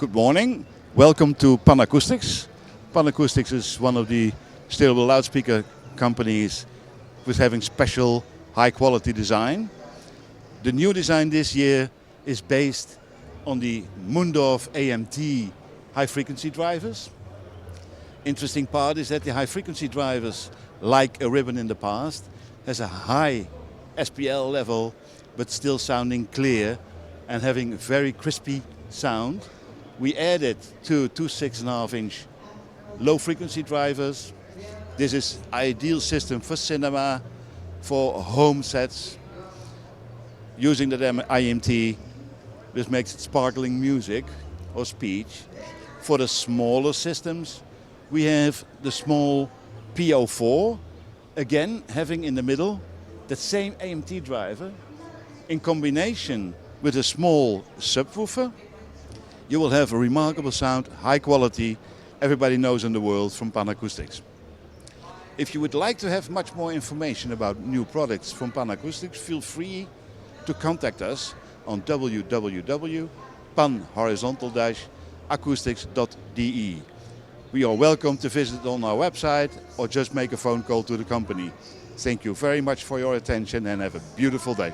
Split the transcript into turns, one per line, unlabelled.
Good morning. Welcome to Acoustics. Acoustics is one of the steerable loudspeaker companies with having special high quality design. The new design this year is based on the Mundorf AMT high frequency drivers. Interesting part is that the high frequency drivers, like a ribbon in the past, has a high SPL level but still sounding clear and having very crispy sound. We added two 6.5-inch low frequency drivers. This is ideal system for cinema, for home sets, using the IMT. This makes it sparkling music or speech. For the smaller systems, we have the small PO4, again having in the middle that same AMT driver in combination with a small subwoofer. You will have a remarkable sound, high quality, everybody knows in the world from Acoustics. If you would like to have much more information about new products from Acoustics, feel free to contact us on www.pan-acoustics.de. We are welcome to visit on our website or just make a phone call to the company. Thank you very much for your attention and have a beautiful day.